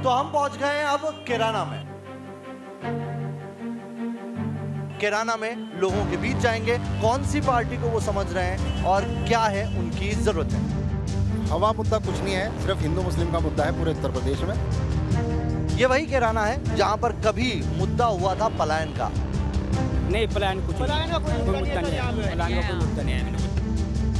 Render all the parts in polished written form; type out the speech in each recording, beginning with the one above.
तो हम पहुंच गए हैं अब कैराना में। कैराना में लोगों के बीच जाएंगे, कौन सी पार्टी को वो समझ रहे हैं और क्या है उनकी जरूरत है। हवा मुद्दा कुछ नहीं है, सिर्फ हिंदू मुस्लिम का मुद्दा है पूरे उत्तर प्रदेश में। ये वही कैराना है जहां पर कभी मुद्दा हुआ था पलायन का। नहीं, पलायन कुछ पलायन का कोई मुद्दा नहीं है, पलायन का कोई मुद्दा नहीं है।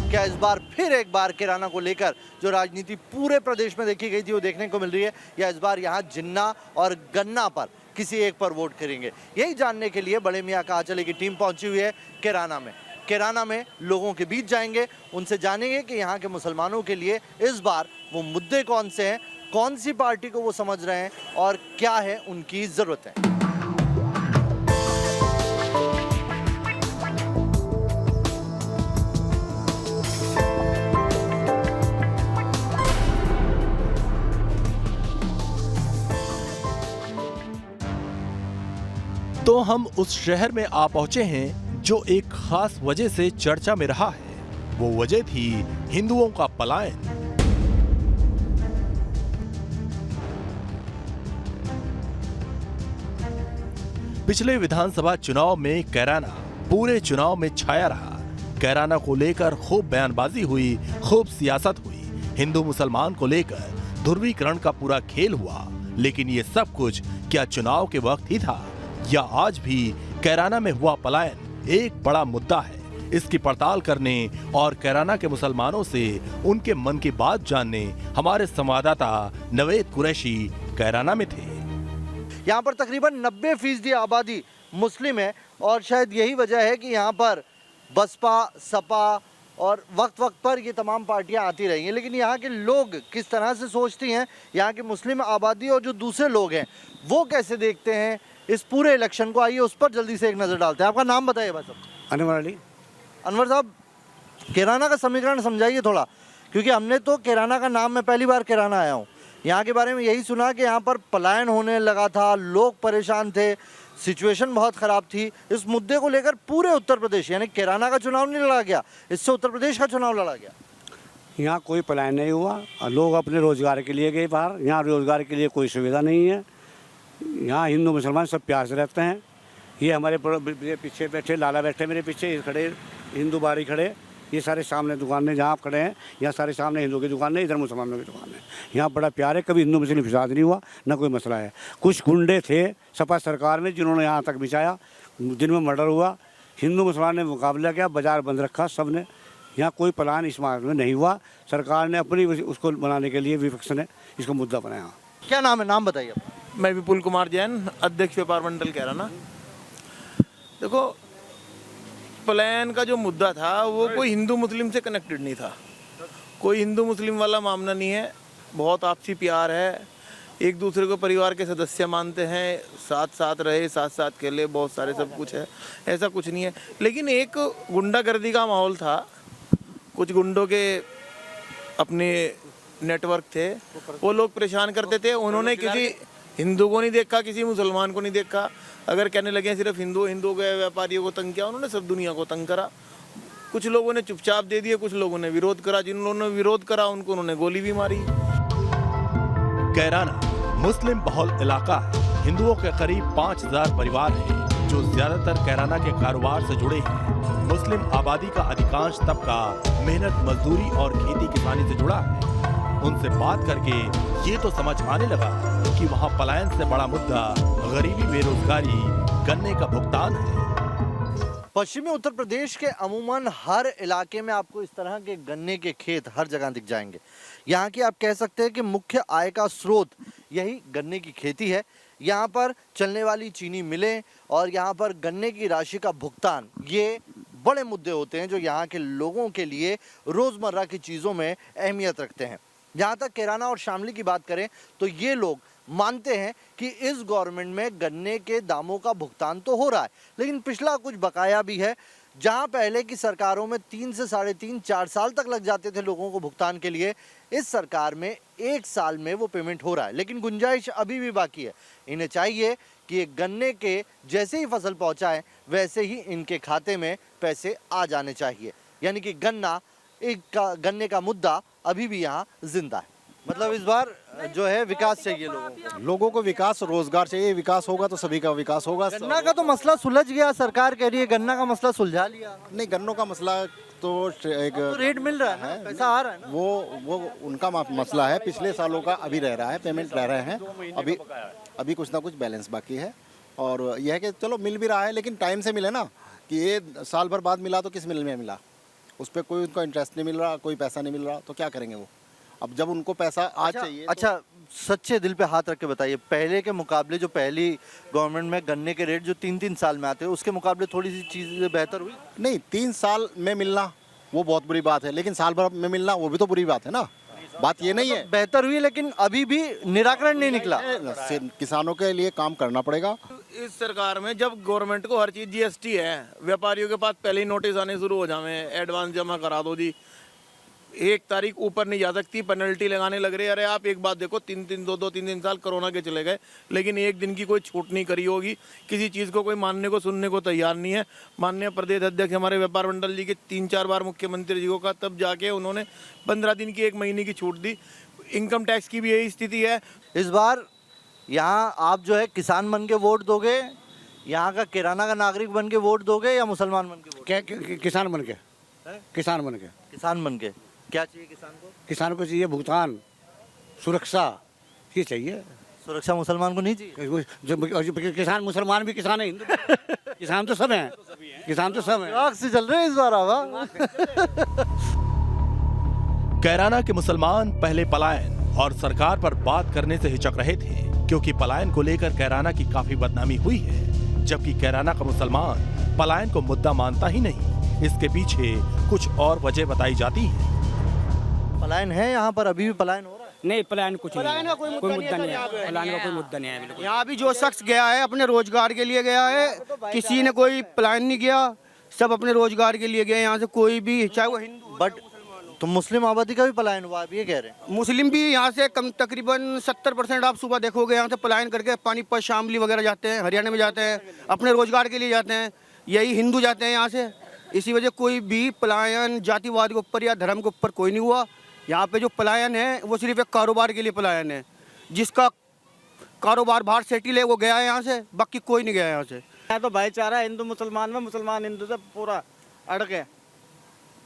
क्या इस बार फिर एक बार कैराना को लेकर जो राजनीति पूरे प्रदेश में देखी गई थी वो देखने को मिल रही है, या इस बार यहाँ जिन्ना और गन्ना पर किसी एक पर वोट करेंगे? यही जानने के लिए बड़े मियाँ कहा चले की टीम पहुंची हुई है कैराना में। कैराना में लोगों के बीच जाएंगे, उनसे जानेंगे कि यहाँ के मुसलमानों के लिए इस बार वो मुद्दे कौन से हैं, कौन सी पार्टी को वो समझ रहे हैं और क्या है उनकी जरूरत है। तो हम उस शहर में आ पहुंचे हैं जो एक खास वजह से चर्चा में रहा है। वो वजह थी हिंदुओं का पलायन। पिछले विधानसभा चुनाव में कैराना पूरे चुनाव में छाया रहा। कैराना को लेकर खूब बयानबाजी हुई, खूब सियासत हुई। हिंदू मुसलमान को लेकर ध्रुवीकरण का पूरा खेल हुआ। लेकिन ये सब कुछ क्या चुनाव के वक्त ही था, या आज भी कैराना में हुआ पलायन एक बड़ा मुद्दा है? इसकी पड़ताल करने और कैराना के मुसलमानों से उनके मन की बात जानने हमारे संवाददाता नवेद कुरैशी कैराना में थे। यहाँ पर तकरीबन 90% आबादी मुस्लिम है और शायद यही वजह है कि यहाँ पर बसपा, सपा और वक्त वक्त पर ये तमाम पार्टियां आती रही हैं। लेकिन यहाँ के लोग किस तरह से सोचती हैं, यहाँ की मुस्लिम आबादी और जो दूसरे लोग हैं वो कैसे देखते हैं इस पूरे इलेक्शन को, आइए उस पर जल्दी से एक नज़र डालते हैं। आपका नाम बताइए भाई साहब। अनवर अली। अनवर साहब, कैराना का समीकरण समझाइए थोड़ा, क्योंकि हमने तो कैराना का नाम, मैं पहली बार कैराना आया हूँ, यहाँ के बारे में यही सुना कि यहाँ पर पलायन होने लगा था, लोग परेशान थे, सिचुएशन बहुत ख़राब थी। इस मुद्दे को लेकर पूरे उत्तर प्रदेश, यानी कैराना का चुनाव नहीं लड़ा गया, इससे उत्तर प्रदेश का चुनाव लड़ा गया। यहाँ कोई पलायन नहीं हुआ, लोग अपने रोज़गार के लिए गए बाहर। यहाँ रोज़गार के लिए कोई सुविधा नहीं है। यहाँ हिंदू मुसलमान सब प्यार से रहते हैं। ये हमारे पीछे बैठे लाला बैठे, मेरे पीछे ये खड़े हिंदू बारी खड़े, ये सारे सामने दुकानें जहाँ आप खड़े हैं, यहाँ सारे सामने हिंदू की दुकान है, इधर मुसलमानों की दुकान है। यहाँ बड़ा प्यार है, कभी हिंदू मुस्लिम फिसाद नहीं हुआ, ना कोई मसला है। कुछ गुंडे थे सपा सरकार में जिन्होंने यहाँ तक बिछाया, जिनमें मर्डर हुआ। हिंदू मुसलमान ने मुकाबला किया, बाजार बंद रखा सब ने। यहाँ कोई प्लान इस मामले में नहीं हुआ। सरकार ने अपनी उसको बनाने के लिए विपक्ष ने इसको मुद्दा बनाया। क्या नाम है, नाम बताइए। मैं विपुल कुमार जैन, अध्यक्ष व्यापार मंडल कैराना। देखो, पलायन का जो मुद्दा था वो कोई हिंदू मुस्लिम से कनेक्टेड नहीं था, कोई हिंदू मुस्लिम वाला मामला नहीं है। बहुत आपसी प्यार है, एक दूसरे को परिवार के सदस्य मानते हैं, साथ साथ रहे, साथ साथ खेले, बहुत सारे सब कुछ है, ऐसा कुछ नहीं है। लेकिन एक गुंडागर्दी का माहौल था, कुछ गुंडों के अपने नेटवर्क थे, वो लोग परेशान करते थे। उन्होंने किसी हिंदू को नहीं देखा, किसी मुसलमान को नहीं देखा। अगर कहने लगे सिर्फ हिंदू के व्यापारियों को तंग किया, उन्होंने सब दुनिया को तंग करा। कुछ लोगों ने चुपचाप दे दिए, कुछ लोगों ने विरोध करा। जिन लोगों ने विरोध करा उनको उन्होंने गोली भी मारी। कैराना मुस्लिम बहुल इलाका है। हिंदुओं के करीब 5000 परिवार हैं जो ज्यादातर कैराना के कारोबार से जुड़े हैं। मुस्लिम आबादी का अधिकांश तबका मेहनत मजदूरी और खेती किसानी से जुड़ा है। उनसे बात करके ये तो समझ आने लगा कि वहाँ पलायन से बड़ा मुद्दा गरीबी, बेरोजगारी, गन्ने का भुगतान है। पश्चिमी उत्तर प्रदेश के अमूमन हर इलाके में आपको इस तरह के गन्ने के खेत हर जगह दिख जाएंगे। यहाँ की आप कह सकते हैं कि मुख्य आय का स्रोत यही गन्ने की खेती है। यहाँ पर चलने वाली चीनी मिलें और यहाँ पर गन्ने की राशि का भुगतान, ये बड़े मुद्दे होते हैं जो यहाँ के लोगों के लिए रोज़मर्रा की चीज़ों में अहमियत रखते हैं। जहाँ तक कैराना और शामली की बात करें तो ये लोग मानते हैं कि इस गवर्नमेंट में गन्ने के दामों का भुगतान तो हो रहा है, लेकिन पिछला कुछ बकाया भी है। जहां पहले की सरकारों में 3 से 3.5 4 साल तक लग जाते थे लोगों को भुगतान के लिए, इस सरकार में 1 साल में वो पेमेंट हो रहा है। लेकिन गुंजाइश अभी भी बाकी है। इन्हें चाहिए कि ये गन्ने के जैसे ही फसल पहुंचाएं वैसे ही इनके खाते में पैसे आ जाने चाहिए, यानी कि गन्ने का मुद्दा अभी भी यहाँ जिंदा है। मतलब इस बार जो है विकास चाहिए लोगों को। विकास, रोजगार चाहिए। विकास होगा तो सभी का विकास होगा। गन्ना का तो मसला सुलझ गया, सरकार कह रही है गन्ना का मसला सुलझा लिया। नहीं, गन्नों का मसला तो एक तो रेट मिल रहा है ना, पैसा आ रहा है ना। वो उनका मसला है। पिछले सालों का अभी रह रहा है, पेमेंट रह रहे हैं। अभी कुछ ना कुछ बैलेंस बाकी है। और यह है कि चलो मिल भी रहा है, लेकिन टाइम से मिले ना। कि ये साल भर बाद मिला तो किस मिल में मिला, उस पर कोई उनका इंटरेस्ट नहीं मिल रहा, कोई पैसा नहीं मिल रहा, तो क्या करेंगे वो। अब जब उनको पैसा आज चाहिए अच्छा, सच्चे दिल पे हाथ रख के बताइए, पहले के मुकाबले जो पहली गवर्नमेंट में गन्ने के रेट जो 3-3 साल में आते हैं, उसके मुकाबले थोड़ी सी चीज़ें बेहतर हुई? नहीं, 3 साल में मिलना वो बहुत बुरी बात है, लेकिन साल भर में मिलना वो भी तो बुरी बात है ना। बात ये नहीं है। बेहतर हुई, लेकिन अभी भी निराकरण नहीं निकला। किसानों के लिए काम करना पड़ेगा। इस सरकार में जब गवर्नमेंट को हर चीज जीएसटी है, व्यापारियों के पास पहले ही नोटिस आने शुरू हो जावे, एडवांस जमा करा दो जी, 1 तारीख ऊपर नहीं जा सकती, पेनल्टी लगाने लग रहे। अरे आप एक बात देखो, 3-3 साल कोरोना के चले गए, लेकिन एक दिन की कोई छूट नहीं करी होगी। किसी चीज़ को कोई मानने को सुनने को तैयार नहीं है। माननीय प्रदेश अध्यक्ष हमारे व्यापार मंडल जी के 3-4 बार मुख्यमंत्री जी को कहा, तब जाके उन्होंने 15 दिन की 1 महीने की छूट दी। इनकम टैक्स की भी यही स्थिति है। इस बार यहाँ आप जो है किसान बन के वोट दोगे, यहाँ का किराना का नागरिक बन के वोट दोगे, या मुसलमान बन के वोट? किसान बन के। किसान बन के। किसान बन के क्या चाहिए किसान को? किसान को चाहिए भुगतान, सुरक्षा, ये चाहिए। सुरक्षा मुसलमान को नहीं चाहिए? जो किसान, मुसलमान भी किसान है, हिंदू किसान तो सब हैं। किसान तो सब हैं। आग से चल रहे हैं इस बार आवा। कैराना के मुसलमान पहले पलायन और सरकार पर बात करने से हिचक रहे थे, क्योंकि पलायन को लेकर कैराना की काफी बदनामी हुई है, जबकि कैराना का मुसलमान पलायन को मुद्दा मानता ही नहीं। इसके पीछे कुछ और वजह बताई जाती है। पलायन है यहाँ पर, अभी भी पलायन हो रहा है? नहीं, पलायन कुछ नहीं है, कोई मुद्दा नहीं है, पलायन का कोई मुद्दा नहीं है बिल्कुल। यहाँ भी जो शख्स गया है अपने रोजगार के लिए गया है, किसी ने कोई पलायन नहीं किया, सब अपने रोजगार के लिए गए यहाँ से। कोई भी, चाहे वो हिंदू, बट तो मुस्लिम आबादी का भी पलायन हुआ, आप ये कह रहे हैं? मुस्लिम भी यहाँ से कम तकरीबन 70% आप सुबह देखोगे यहाँ से पलायन करके पानीपत, शामली वगैरह जाते हैं, हरियाणा में जाते हैं, अपने रोजगार के लिए जाते हैं। यही हिंदू जाते हैं यहाँ से। इसी वजह कोई भी पलायन जातिवाद के ऊपर या धर्म के ऊपर कोई नहीं हुआ। यहाँ पे जो पलायन है वो सिर्फ एक कारोबार के लिए पलायन है। जिसका कारोबार बाहर सेटिल है वो गया है यहाँ से, बाकी कोई नहीं गया यहाँ से। यहाँ तो भाईचारा हिंदू मुसलमान में, मुसलमान हिंदू से पूरा अड़ गया।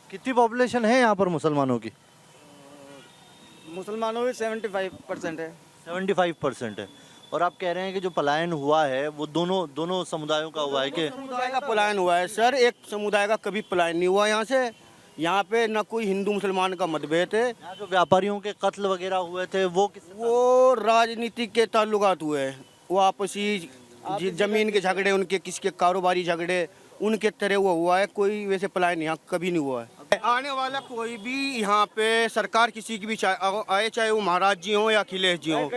कितनी पॉपुलेशन है यहाँ पर मुसलमानों की? मुसलमानों की 75% है। 75% है। और आप कह रहे हैं कि जो पलायन हुआ है वो दोनों समुदायों का हुआ है कि? समुदाय का पलायन हुआ है सर, एक समुदाय का कभी पलायन नहीं हुआ यहाँ से। यहाँ पे ना कोई हिंदू मुसलमान का मतभेद है। यहाँ जो व्यापारियों के कत्ल वगैरह हुए थे वो राजनीति के ताल्लुकात हुए हैं, वो आपसी जमीन के झगड़े, उनके किसके कारोबारी झगड़े, उनके तरह वो हुआ है। कोई वैसे पलायन यहाँ कभी नहीं हुआ है। आने वाला कोई भी यहाँ पे सरकार किसी की भी आए, चाहे वो महाराज जी हो या अखिलेश जी हो,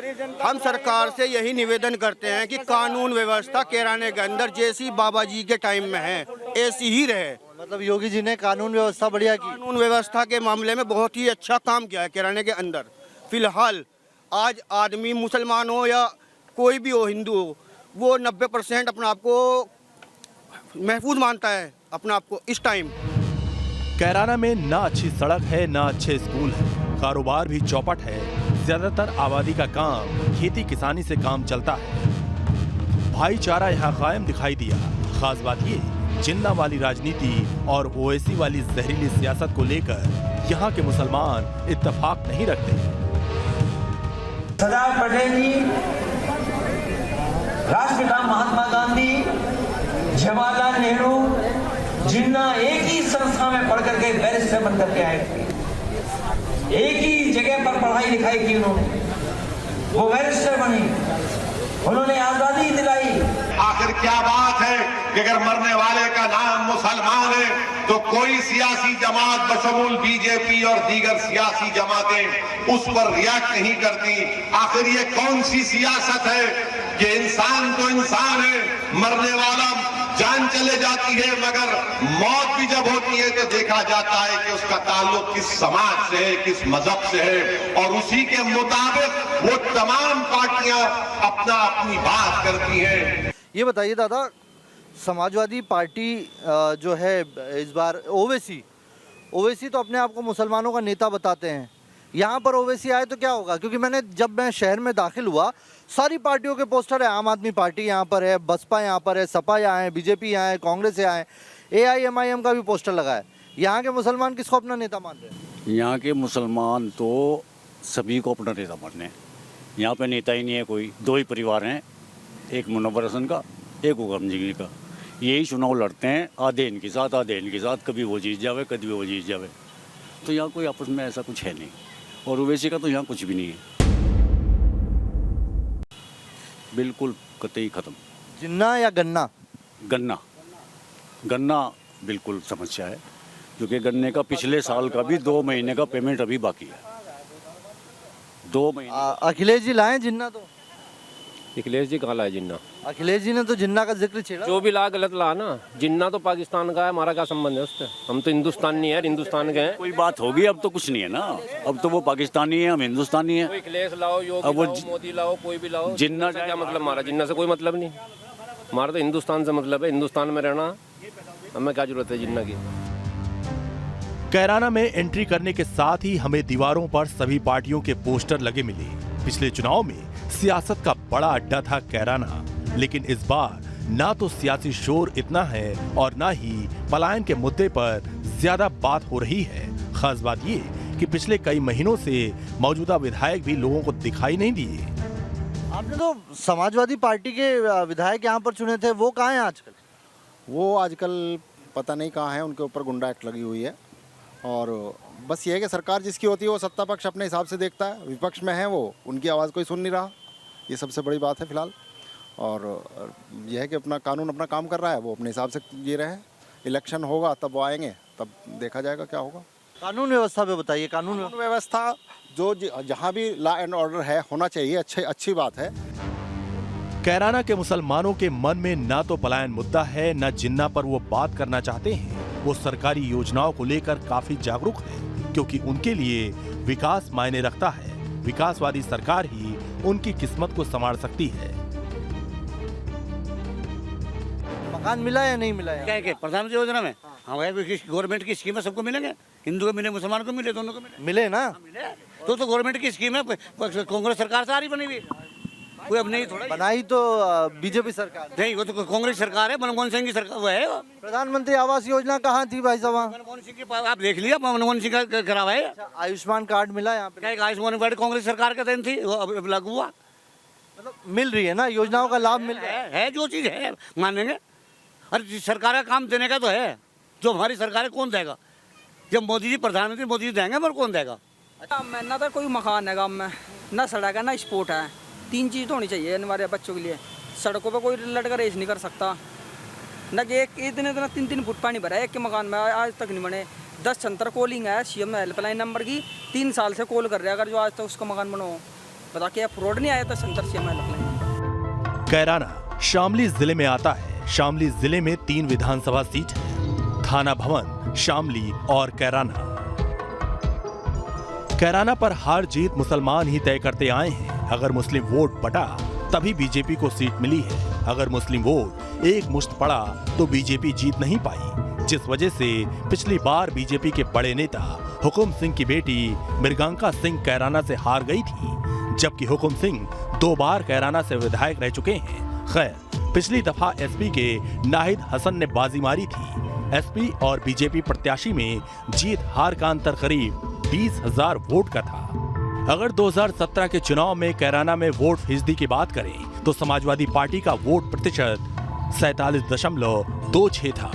हम सरकार से यही निवेदन करते हैं कि कानून व्यवस्था कैराने के अंदर जैसी बाबा जी के टाइम में है ऐसी ही रहे। मतलब योगी जी ने कानून व्यवस्था बढ़िया की। कानून व्यवस्था के मामले में बहुत ही अच्छा काम किया है कैराने के अंदर। फिलहाल आज आदमी मुसलमान हो या कोई भी हो, हिंदू हो, वो 90% अपने आप को महफूज मानता है अपने आप को इस टाइम। कैराना में ना अच्छी सड़क है, ना अच्छे स्कूल है, कारोबार भी चौपट है। ज्यादातर आबादी का काम खेती किसानी से काम चलता है। भाईचारा यहाँ कायम दिखाई दिया। खास बात ये, जिन्ना वाली राजनीति और ओवैसी वाली जहरीली सियासत को लेकर यहाँ के मुसलमान इत्तेफाक नहीं रखते। सरदार पटेल जी, राष्ट्रपिता महात्मा गांधी, जवाहरलाल नेहरू, जिन्ना एक ही संस्था में पढ़ करके बैरिस्टर बन करके आए थे। एक ही जगह पर पढ़ाई लिखाई की उन्होंने, वो बैरिस्टर बनी, उन्होंने आजादी दिलाई। आखिर क्या बात है कि अगर मरने वाले का नाम मुसलमान है तो कोई सियासी जमात बशमूल बीजेपी और दीगर सियासी जमातें उस पर रिएक्ट नहीं करती। आखिर ये कौन सी सियासत है कि इंसान तो इंसान है, मरने वाला जान चले जाती है, मगर मौत भी जब होती है तो देखा जाता है कि उसका ताल्लुक किस समाज से है, किस मजहब से है, और उसी के मुताबिक वो तमाम पार्टियां अपनी बात करती हैं। ये बताइए दादा, समाजवादी पार्टी जो है इस बार ओवैसी तो अपने आप को मुसलमानों का नेता बताते हैं, यहाँ पर ओवैसी आए तो क्या होगा? क्योंकि जब मैं शहर में दाखिल हुआ, सारी पार्टियों के पोस्टर है। आम आदमी पार्टी यहाँ पर है, बसपा यहाँ पर है, सपा यहाँ है, बीजेपी यहाँ है, कांग्रेस यहाँ है, AIMIM का भी पोस्टर लगा है। यहाँ के मुसलमान किसको अपना नेता मान रहे हैं? यहाँ के मुसलमान तो सभी को अपना नेता मानने हैं। यहाँ पे नेता ही नहीं है कोई, दो ही परिवार हैं, एक मुनव्वर हसन का, एक उगम जिगनी का। यही चुनाव लड़ते हैं, आधे इनके साथ आधे इनके साथ, कभी वो जीत जावे कभी वो जीत जावे। तो यहाँ कोई आपस में ऐसा कुछ है नहीं, और ओवैसी का तो यहाँ कुछ भी नहीं है, बिल्कुल कतई ख़त्म। जिन्ना या गन्ना? गन्ना, गन्ना बिल्कुल समस्या है, क्योंकि गन्ने का पिछले साल का भी 2 महीने का पेमेंट अभी बाकी है। 2 महीने। अखिलेश जी लाए जिन्ना? तो अखिलेश जी कहाँ लाए जिन्ना? अखिलेश जी ने तो जिन्ना का जिक्र छेड़ा। जो भी ला गलत ला ना, जिन्ना तो पाकिस्तान का है, हमारा क्या संबंध है उससे? हम तो हिंदुस्तानी है, हिंदुस्तान के हैं। कोई बात होगी, अब तो कुछ नहीं है ना, अब तो वो पाकिस्तानी है, हम हिंदुस्तानी है। कोई अखिलेश लाओ, योगी अब वो लाओ, मोदी लाओ, कोई भी लाओ, जिन्ना से क्या मतलब? हमारा जिन्ना से कोई मतलब नहीं, हमारा तो हिंदुस्तान से मतलब है। हिंदुस्तान में रहना, हमें क्या जरूरत है जिन्ना की? कैराना में एंट्री करने के साथ ही हमें दीवारों पर सभी पार्टियों के पोस्टर लगे मिले। पिछले चुनाव में सियासत का बड़ा अड्डा था कैराना, लेकिन इस बार ना तो सियासी शोर इतना है और ना ही पलायन के मुद्दे पर ज्यादा बात हो रही है। खास बात ये कि पिछले कई महीनों से मौजूदा विधायक भी लोगों को दिखाई नहीं दिए। आपने तो समाजवादी पार्टी के विधायक यहाँ पर चुने थे, वो कहाँ हैं आजकल? वो आजकल पता नहीं कहाँ है, उनके ऊपर गुंडा एक्ट लगी हुई है। और बस ये है कि सरकार जिसकी होती है वो सत्ता पक्ष अपने हिसाब से देखता है, विपक्ष में है वो, उनकी आवाज़ कोई सुन नहीं रहा। ये सबसे बड़ी बात है फिलहाल। और यह है कि अपना कानून अपना काम कर रहा है, वो अपने हिसाब से जी रहे हैं। इलेक्शन होगा तब वो आएंगे, तब देखा जाएगा क्या होगा। कानून व्यवस्था पे बताइए। कानून व्यवस्था जो जहाँ भी लॉ एंड ऑर्डर है होना चाहिए, अच्छी बात है। कैराना के मुसलमानों के मन में ना तो पलायन मुद्दा है, ना जिन्ना पर वो बात करना चाहते हैं। वो सरकारी योजनाओं को लेकर काफी जागरूक है, क्योंकि उनके लिए विकास मायने रखता है। विकासवादी सरकार ही उनकी किस्मत को संवार सकती है। मकान मिला या नहीं मिला? क्या है प्रधानमंत्री योजना में? हाँ भाई, गवर्नमेंट की स्कीम है, सबको मिलेंगे, हिंदू को मिले, मुसलमान को मिले, दोनों को मिले ना। तो गवर्नमेंट की स्कीम है, कांग्रेस सरकार सारी बनी हुई, कोई अब नहीं थोड़ा बनाई तो बीजेपी सरकार नहीं, वो तो कांग्रेस सरकार है, मनमोहन सिंह की सरकार वो है। प्रधानमंत्री आवास योजना कहाँ थी भाई साहब? मनमोहन सिंह की आप देख लिया, मनमोहन सिंह का करावा है। आयुष्मान कार्ड मिला यहाँ पे? आयुष्मान कार्ड कांग्रेस सरकार का दिन थी, वो अब लागू हुआ। मतलब मिल रही है ना, योजनाओं का लाभ मिल रहा है जो चीज है मानेंगे। अरे सरकार का काम देने का तो है, जो हमारी सरकार है कौन देगा? जब मोदी जी प्रधानमंत्री मोदी जी देंगे, पर कौन देगा? मैं ना तो कोई मकान है गाँव में, ना सड़क है, ना स्पोर्ट है। 3 चीज़ तो होनी चाहिए हमारे बच्चों के लिए। सड़कों पे कोई लड़का रेस नहीं कर सकता, न कि एक इतने 3 फुट पानी भरा है एक के मकान में, आज तक नहीं बने। 10 सेंटर कॉलिंग है CM हेल्पलाइन नंबर की, 3 साल से कॉल कर रहे हैं, अगर जो आज तक उसका मकान बनो। बता के फ्रॉड नहीं आया था centre CM helpline. Kairana Shamli जिले में आता है। शामली जिले में 3 विधानसभा सीट है, थाना भवन, शामली और कैराना। कैराना पर हार जीत मुसलमान ही तय करते आए हैं। अगर मुस्लिम वोट बटा तभी बीजेपी को सीट मिली है। अगर मुस्लिम वोट एक मुश्त पड़ा तो बीजेपी जीत नहीं पाई, जिस वजह से पिछली बार बीजेपी के बड़े नेता हुकुम सिंह की बेटी मृगांका सिंह कैराना से हार गई थी, जबकि हुकुम सिंह 2 बार कैराना से विधायक रह चुके हैं। खैर, पिछली दफा SP के नाहिद हसन ने बाजी मारी थी। SP और बीजेपी प्रत्याशी में जीत हार का अंतर करीब 20,000 वोट का था। अगर 2017 के चुनाव में कैराना में वोट फीसदी की बात करें तो समाजवादी पार्टी का वोट प्रतिशत 47.26 था।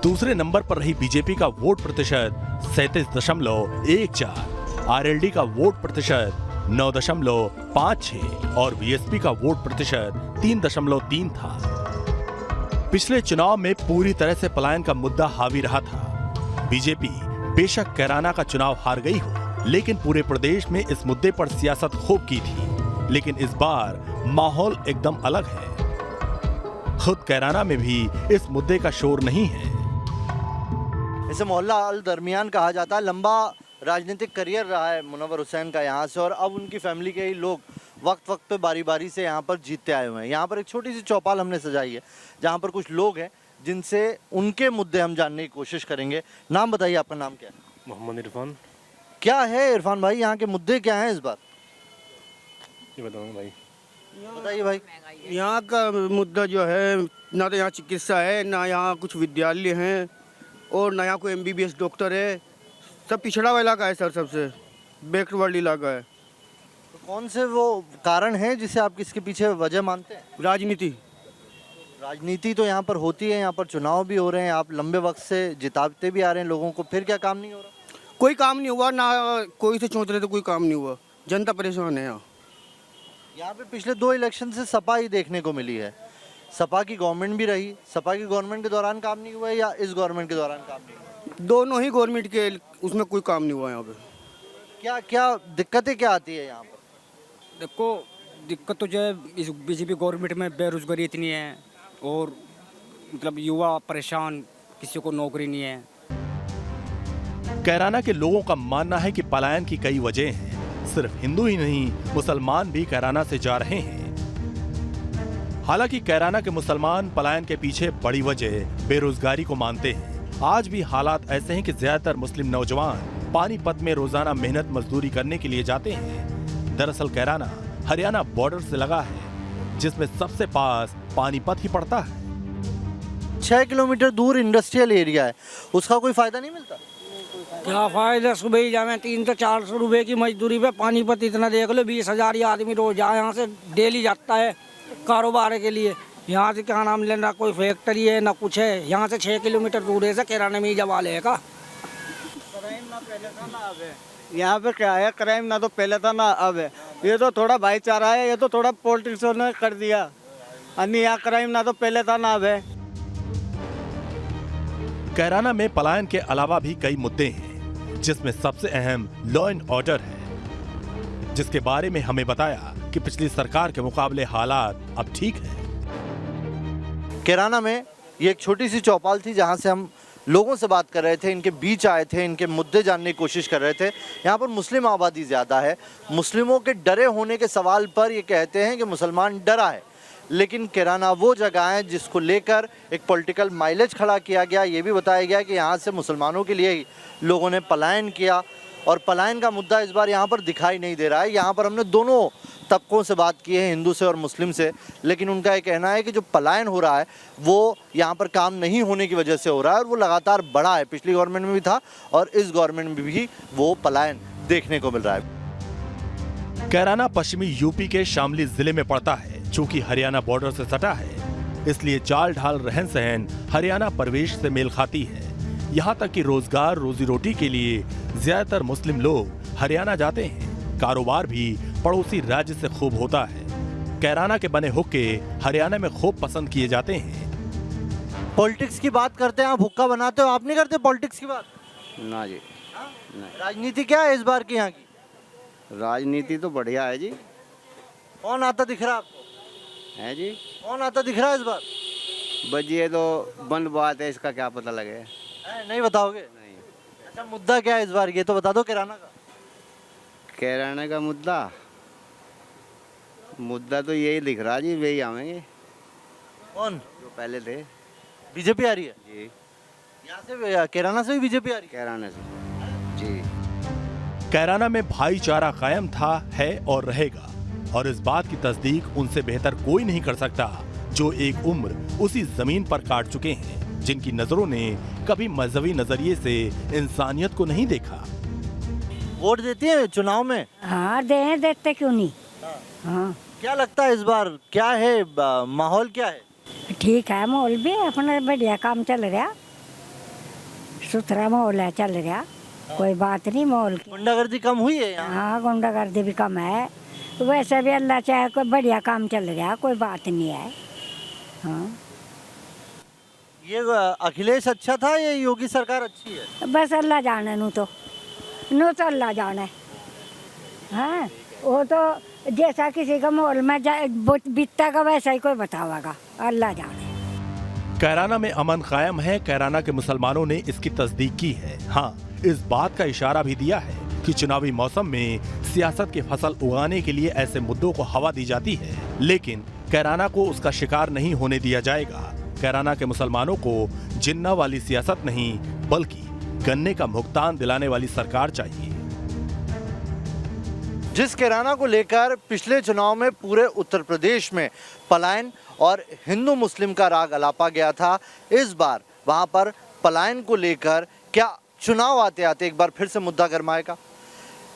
दूसरे नंबर पर रही बीजेपी का वोट प्रतिशत 37.14, RLD का वोट प्रतिशत 9.56 और BSP का वोट प्रतिशत 3.3 था। पिछले चुनाव में पूरी तरह से पलायन का मुद्दा हावी रहा था। बीजेपी बेशक कैराना का चुनाव हार गई हो, लेकिन पूरे प्रदेश में इस मुद्दे पर सियासत खूब की थी। लेकिन इस बार माहौल एकदम अलग है। खुद कैराना में भी इस मुद्दे का शोर नहीं है। इसे मोहल्ला अल दरमियान कहा जाता है। लंबा राजनीतिक करियर रहा है मुनव्वर हुसैन का यहाँ से, और अब उनकी फैमिली के ही लोग वक्त वक्त पे बारी बारी से यहाँ पर जीतते आए हुए हैं। यहाँ पर एक छोटी सी चौपाल हमने सजाई है, जहाँ पर कुछ लोग हैं जिनसे उनके मुद्दे हम जानने की कोशिश करेंगे। नाम बताइए, आपका नाम क्या है? मोहम्मद इरफान। क्या है इरफान भाई, यहाँ के मुद्दे क्या हैं इस बार? ये बताऊँ भाई, बताइए भाई। यहाँ का मुद्दा जो है, ना तो यहाँ चिकित्सा है, ना यहाँ कुछ विद्यालय हैं, और ना यहाँ कोई MBBS डॉक्टर है। सब पिछड़ा हुआ इलाका है सर, सबसे बैकवर्ड इलाका है। तो कौन से वो कारण हैं जिसे आप इसके पीछे वजह मानते हैं? राजनीति। राजनीति तो यहाँ पर होती है, यहाँ पर चुनाव भी हो रहे हैं, आप लंबे वक्त से जिताते भी आ रहे हैं लोगों को, फिर क्या काम नहीं हो रहा? कोई काम नहीं हुआ, ना कोई से चौंच रहे तो कोई काम नहीं हुआ। जनता परेशान है यहाँ। यहाँ पे पिछले 2 इलेक्शन से सपा ही देखने को मिली है। सपा की गवर्नमेंट भी रही, सपा की गवर्नमेंट के दौरान काम नहीं हुआ है या इस गवर्नमेंट के दौरान काम नहीं हुआ? दोनों ही गवर्नमेंट के, उसमें कोई काम नहीं हुआ यहाँ पे। क्या क्या दिक्कतें क्या आती है यहाँ पर? देखो, दिक्कत तो जो है इस बीजेपी गवर्नमेंट में बेरोजगारी इतनी है, और मतलब युवा परेशान, किसी को नौकरी नहीं है। कैराना के लोगों का मानना है कि पलायन की कई वजह हैं। सिर्फ हिंदू ही नहीं, मुसलमान भी कैराना से जा रहे हैं। हालांकि कैराना के मुसलमान पलायन के पीछे बड़ी वजह बेरोजगारी को मानते हैं। आज भी हालात ऐसे हैं कि ज्यादातर मुस्लिम नौजवान पानीपत में रोजाना मेहनत मजदूरी करने के लिए जाते हैं। दरअसल कैराना हरियाणा बॉर्डर से लगा है, जिसमें सबसे पास पानीपत ही पड़ता है। 6 किलोमीटर दूर इंडस्ट्रियल एरिया है, उसका कोई फायदा नहीं मिलता? क्या फायदा, सुबह ही जावे 300 से 400 रुपए की मजदूरी पे। पानीपत इतना देख लो, 20,000 आदमी रोज यहाँ से डेली जाता है कारोबार के लिए। यहाँ से क्या नाम लेना, कोई फैक्ट्री है ना कुछ है। यहाँ से 6 किलोमीटर दूर है से किराने में ही जवाल है का। यहाँ पे क्या है, क्राइम ना तो पहले था ना अब है। ये तो थोड़ा भाईचारा है, ये तो थोड़ा पॉलिटिक्सों ने कर दिया। अन्य यहाँ क्राइम ना तो पहले था ना अब है। कैराना में पलायन के अलावा भी कई मुद्दे हैं, जिसमें सबसे अहम लॉ एंड ऑर्डर है, जिसके बारे में हमें बताया कि पिछली सरकार के मुकाबले हालात अब ठीक है। कैराना में ये एक छोटी सी चौपाल थी जहां से हम लोगों से बात कर रहे थे, इनके बीच आए थे, इनके मुद्दे जानने की कोशिश कर रहे थे। यहाँ पर मुस्लिम आबादी ज़्यादा है। मुस्लिमों के डरे होने के सवाल पर ये कहते हैं कि मुसलमान डरा है, लेकिन कैराना वो जगह है जिसको लेकर एक पॉलिटिकल माइलेज खड़ा किया गया। ये भी बताया गया कि यहाँ से मुसलमानों के लिए ही लोगों ने पलायन किया, और पलायन का मुद्दा इस बार यहाँ पर दिखाई नहीं दे रहा है। यहाँ पर हमने दोनों तबकों से बात की है, हिंदू से और मुस्लिम से, लेकिन उनका ये कहना है कि जो पलायन हो रहा है वो यहाँ पर काम नहीं होने की वजह से हो रहा है, और वो लगातार बढ़ा है। पिछली गवर्नमेंट में भी था और इस गवर्नमेंट में भी वो पलायन देखने को मिल रहा है। कैराना पश्चिमी यूपी के शामली जिले में पड़ता है। चूंकि हरियाणा बॉर्डर से सटा है, इसलिए चाल ढाल रहन सहन हरियाणा परिवेश से मेल खाती है। यहाँ तक कि रोजगार रोजी रोटी के लिए ज्यादातर मुस्लिम लोग हरियाणा जाते हैं। कारोबार भी पड़ोसी राज्य से खूब होता है। कैराना के बने हुक्के हरियाणा में खूब पसंद किए जाते हैं। पॉलिटिक्स की बात करते हैं, आप हुक्का बनाते हो, आप नहीं करते पॉलिटिक्स की बात? ना जी, राजनीति क्या है इस बार की यहाँ की? राजनीति तो बढ़िया है जी। कौन आता दिख रहा है आपको? है जी, कौन आता दिख रहा है इस बार? बस ये तो बंद बात है, इसका क्या पता लगे। नहीं बताओगे? नहीं। अच्छा, मुद्दा क्या है इस बार, ये तो बता दो कैराना का। कैराना का मुद्दा तो यही दिख रहा जी, वही आवेंगे। कौन जो पहले थे। बीजेपी आ रही है जी, यहाँ से? कैराना से भी बीजेपी आ रही है? कैराना से जी। कैराना में भाईचारा कायम था, है और रहेगा, और इस बात की तस्दीक उनसे बेहतर कोई नहीं कर सकता जो एक उम्र उसी जमीन पर काट चुके हैं, जिनकी नजरों ने कभी मजहबी नजरिए से इंसानियत को नहीं देखा। वोट देती है चुनाव में? हाँ देते क्यों नहीं। हाँ, क्या लगता है इस बार क्या है, माहौल क्या है? ठीक है, माहौल भी अपना बढ़िया काम चल रहा, सुथरा माहौल है, चल रहा, कोई बात नहीं माहौल की। गुंडागर्दी कम हुई है यहाँ? हाँ, गुंडागर्दी भी कम है, वैसे भी अल्लाह चाहे कोई बढ़िया काम चल रहा, कोई बात नहीं है। हाँ, ये अखिलेश अच्छा था या योगी सरकार अच्छी है? बस अल्लाह जाने नू तो अल्लाह जाने। हाँ, वो तो जैसा किसी का माहौल में बीतता का वैसा ही कोई बतावागा, अल्लाह जाने। कैराना में अमन कायम है। कैराना के मुसलमानों ने इसकी तस्दीक की है। हाँ, इस बात का इशारा भी दिया है कि चुनावी मौसम में सियासत की फसल उगाने के लिए ऐसे मुद्दों को हवा दी जाती है, लेकिन कैराना को उसका शिकार नहीं होने दिया जाएगा। कैराना के मुसलमानों को जिन्ना वाली सियासत नहीं, बल्कि गन्ने का भुगतान दिलाने वाली सरकार चाहिए। जिस कैराना को लेकर पिछले चुनाव में पूरे उत्तर प्रदेश में पलायन और हिंदू मुस्लिम का राग अलापा गया था, इस बार वहां पर पलायन को लेकर क्या चुनाव आते आते एक बार फिर से मुद्दा गरमाएगा?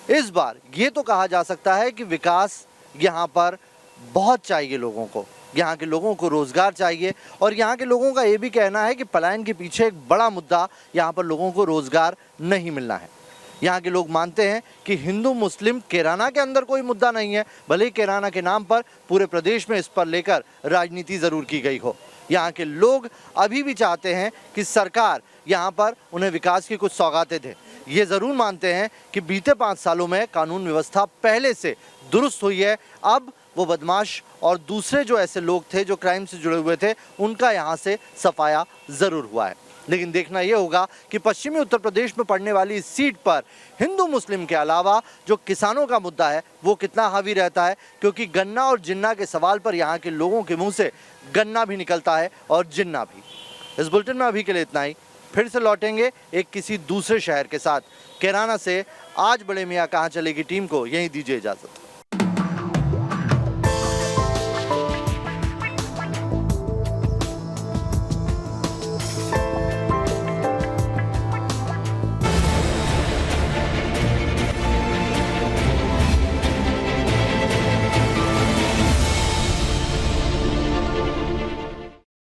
इस बार ये तो कहा जा सकता है कि विकास यहाँ पर बहुत चाहिए लोगों को, यहाँ के लोगों को रोजगार चाहिए और यहाँ के लोगों का ये भी कहना है कि पलायन के पीछे एक बड़ा मुद्दा यहाँ पर लोगों को रोजगार नहीं मिलना है। यहाँ के लोग मानते हैं कि हिंदू मुस्लिम कैराना के अंदर कोई मुद्दा नहीं है, भले ही कैराना के नाम पर पूरे प्रदेश में इस पर लेकर राजनीति ज़रूर की गई हो। यहाँ के लोग अभी भी चाहते हैं कि सरकार यहाँ पर उन्हें विकास की कुछ सौगातें दे। ये ज़रूर मानते हैं कि बीते 5 सालों में कानून व्यवस्था पहले से दुरुस्त हुई है, अब वो बदमाश और दूसरे जो ऐसे लोग थे जो क्राइम से जुड़े हुए थे उनका यहाँ से सफाया ज़रूर हुआ है। लेकिन देखना ये होगा कि पश्चिमी उत्तर प्रदेश में पड़ने वाली इस सीट पर हिंदू मुस्लिम के अलावा जो किसानों का मुद्दा है वो कितना हावी रहता है, क्योंकि गन्ना और जिन्ना के सवाल पर यहाँ के लोगों के मुंह से गन्ना भी निकलता है और जिन्ना भी। इस बुलेटिन में अभी के लिए इतना ही, फिर से लौटेंगे एक किसी दूसरे शहर के साथ। कैराना से आज बड़े मियाँ कहाँ चलेगी टीम को यहीं दीजिए इजाज़त।